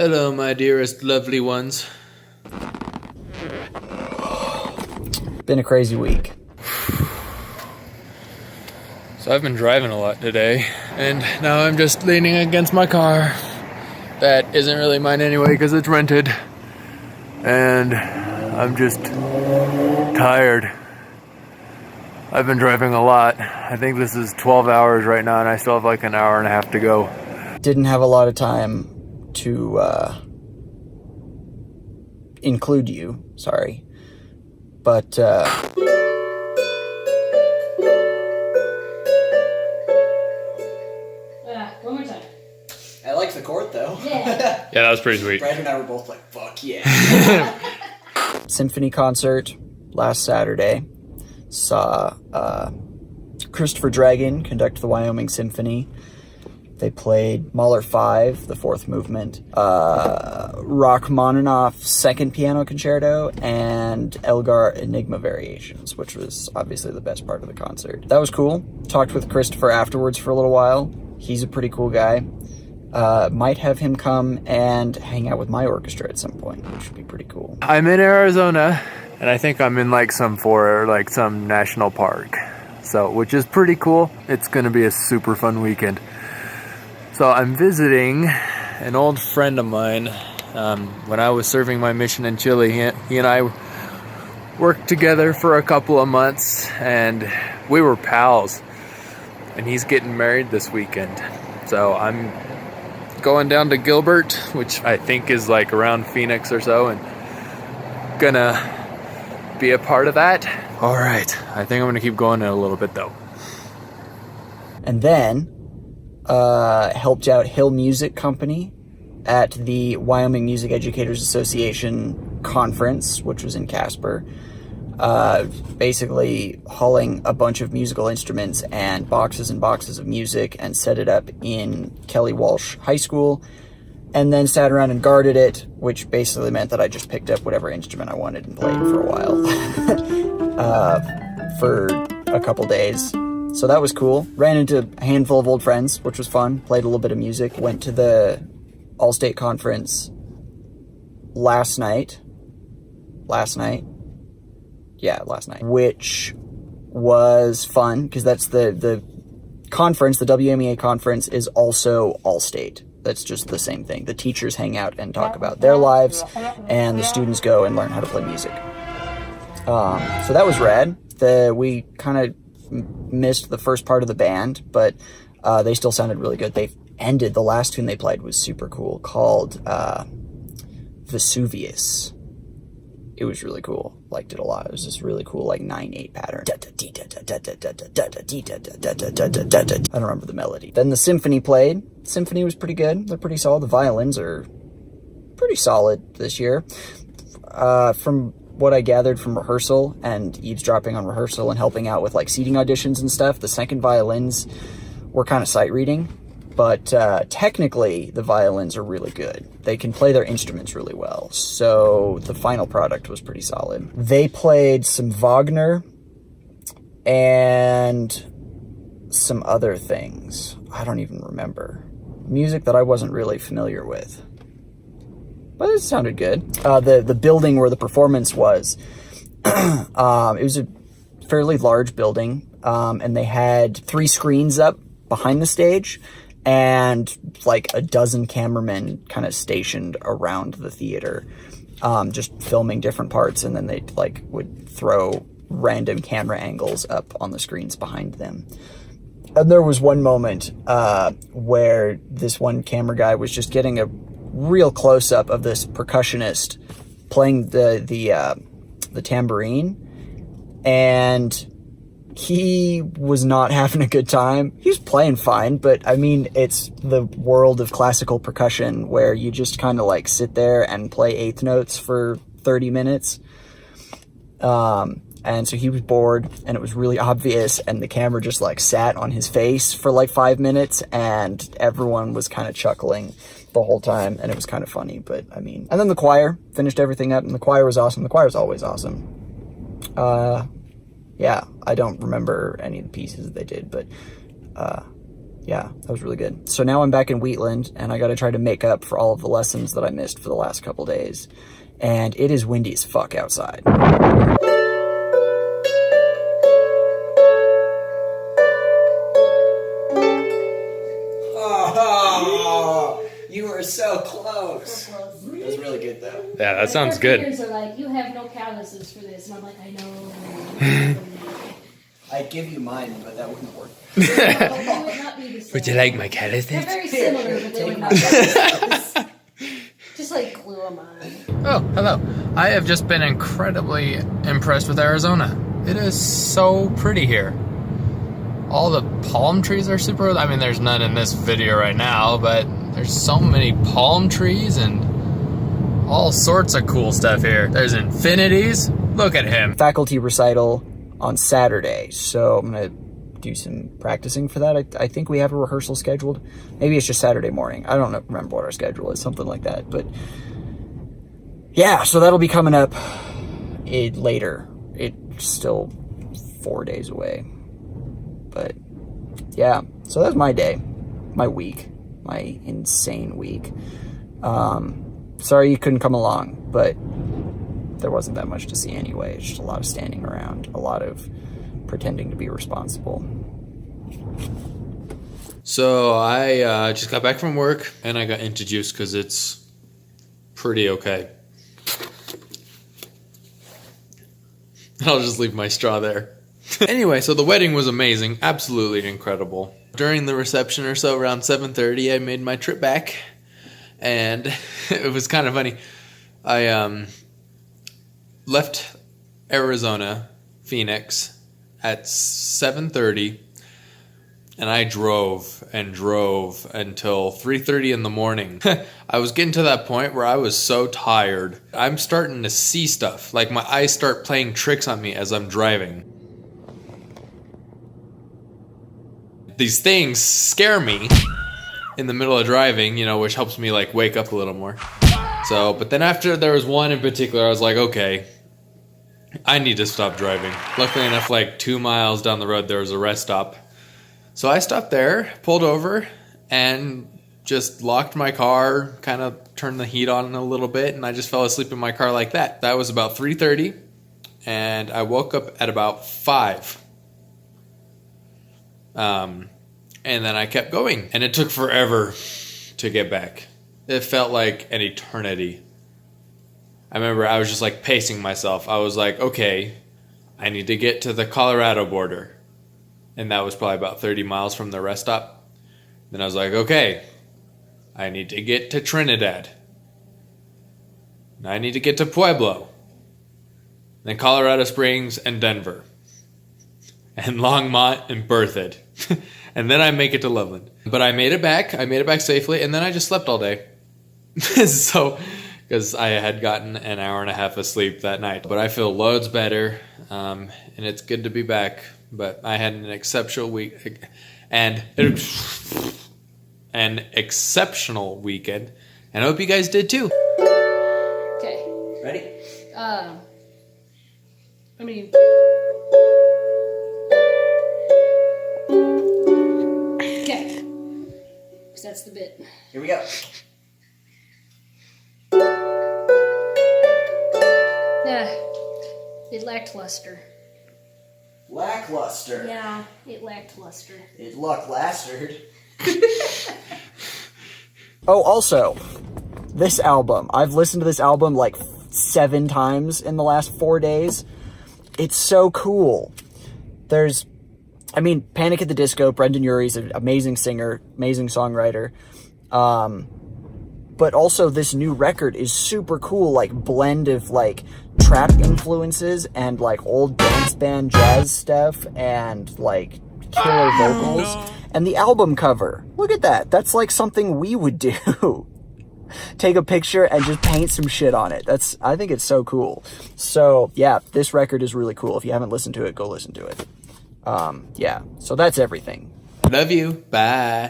Hello, my dearest lovely ones. Been a crazy week. So I've been driving a lot today, and now I'm just leaning against my car. That isn't really mine anyway because it's rented. And I'm just tired. I've been driving a lot. I think this is 12 hours right now, and I still have like an hour and a half to go. Didn't have a lot of time to include you, sorry. But one more time. I like the chord though. Yeah. Yeah, that was pretty sweet. Brad and I were both like, fuck yeah. Symphony concert last Saturday. Saw Christopher Dragon conduct the Wyoming Symphony. They played Mahler 5, the fourth movement, Rachmaninoff's second piano concerto, and Elgar Enigma Variations, which was obviously the best part of the concert. That was cool. Talked with Christopher afterwards for a little while. He's a pretty cool guy. Might have him come and hang out with my orchestra at some point, which would be pretty cool. I'm in Arizona, and I think I'm in like some national park. So, which is pretty cool. It's gonna be a super fun weekend. So I'm visiting an old friend of mine. When I was serving my mission in Chile, he and I worked together for a couple of months, and we were pals. And he's getting married this weekend. So I'm going down to Gilbert, which I think is like around Phoenix or so, and gonna be a part of that. All right, I think I'm gonna keep going in a little bit though. And then helped out Hill Music Company at the Wyoming Music Educators Association conference, which was in Casper. Basically hauling a bunch of musical instruments and boxes of music and set it up in Kelly Walsh High School, and then sat around and guarded it, which basically meant that I just picked up whatever instrument I wanted and played for a while for a couple days. So that was cool. Ran into a handful of old friends, which was fun. Played a little bit of music. Went to the All-State Conference last night. Which was fun, because that's the conference, the WMEA conference, is also All-State. That's just the same thing. The teachers hang out and talk about their lives, and the students go and learn how to play music. So that was rad. We kind of missed the first part of the band, but they still sounded really good. The last tune they played was super cool, called Vesuvius. It was really cool. Liked it a lot. It was this really cool, like 9/8 pattern. I don't remember the melody. Then the symphony played. Symphony was pretty good. They're pretty solid. The violins are pretty solid this year. From what I gathered from rehearsal and eavesdropping on rehearsal and helping out with like seating auditions and stuff, the second violins were kind of sight reading, but technically the violins are really good. They can play their instruments really well, so the final product was pretty solid. They played some Wagner and some other things. I don't even remember. Music that I wasn't really familiar with. But it sounded good. The building where the performance was, it was a fairly large building, and they had 3 screens up behind the stage, and like a dozen cameramen kind of stationed around the theater, just filming different parts, and then they would throw random camera angles up on the screens behind them. And there was one moment where this one camera guy was just getting a real close-up of this percussionist playing the tambourine, and he was not having a good time. He was playing fine, but I mean, it's the world of classical percussion where you just kind of like sit there and play eighth notes for 30 minutes. And so he was bored, and it was really obvious, and the camera just like sat on his face for like 5 minutes, and everyone was kind of chuckling the whole time, and it was kind of funny. But I mean, and then the choir finished everything up, and the choir was awesome. The choir's always awesome. Yeah, I don't remember any of the pieces that they did, but yeah, that was really good. So now I'm back in Wheatland, and I got to try to make up for all of the lessons that I missed for the last couple days. And it is windy as fuck outside. Oh, you were so close. So close. It was really good, though. Yeah, that sounds good. Are like, you have no calluses for this, and I'm like, I know. I'd give you mine, but that wouldn't work. No, they would not be the same. Would you like my calluses? They're very similar, but they would not be the same. Just like glue them on. Oh, hello. I have just been incredibly impressed with Arizona. It is so pretty here. All the palm trees are super... I mean, there's none in this video right now, but there's so many palm trees and all sorts of cool stuff here. There's infinities. Look at him. Faculty recital on Saturday, so I'm gonna do some practicing for that. I think we have a rehearsal scheduled. Maybe it's just Saturday morning. I don't remember what our schedule is, something like that. But yeah, so that'll be coming up later. It's still 4 days away. But yeah, so that's my day, my week, my insane week. Sorry you couldn't come along, but there wasn't that much to see anyway. It's just a lot of standing around, a lot of pretending to be responsible. So I just got back from work and I got into juice because it's pretty okay. I'll just leave my straw there. Anyway, so the wedding was amazing, absolutely incredible. During the reception or so, around 7:30, I made my trip back, and it was kind of funny. I left Arizona, Phoenix, at 7:30, and I drove and drove until 3:30 in the morning. I was getting to that point where I was so tired. I'm starting to see stuff, like my eyes start playing tricks on me as I'm driving. These things scare me in the middle of driving, you know, which helps me like wake up a little more. So, but then after there was one in particular, I was like, okay, I need to stop driving. Luckily enough, like 2 miles down the road, there was a rest stop. So I stopped there, pulled over, and just locked my car, kind of turned the heat on a little bit, and I just fell asleep in my car like that. That was about 3:30, and I woke up at about 5. And then I kept going, and it took forever to get back. It felt like an eternity. I remember I was just like pacing myself. I was like, okay, I need to get to the Colorado border. And that was probably about 30 miles from the rest stop. Then I was like, okay, I need to get to Trinidad. I need to get to Pueblo. Then Colorado Springs and Denver. And Longmont and Berthoud. And then I make it to Loveland. But I made it back. I made it back safely. And then I just slept all day. So, because I had gotten an hour and a half of sleep that night. But I feel loads better. And it's good to be back. But I had an exceptional week. And an exceptional weekend. And I hope you guys did too. Okay. Ready? I mean... Okay. Because that's the bit. Here we go. Yeah. It lacked luster. Lackluster. Yeah, it lacked luster. It luck-lastered. Oh, also, this album. I've listened to this album like 7 times in the last 4 days. It's so cool. There's, I mean, Panic at the Disco, Brendan Urie's an amazing singer, amazing songwriter. But also this new record is super cool, like blend of like trap influences and like old dance band jazz stuff and like killer vocals. And the album cover, look at that. That's like something we would do. Take a picture and just paint some shit on it. I think it's so cool. So yeah, this record is really cool. If you haven't listened to it, go listen to it. Yeah, so that's everything. Love you. Bye.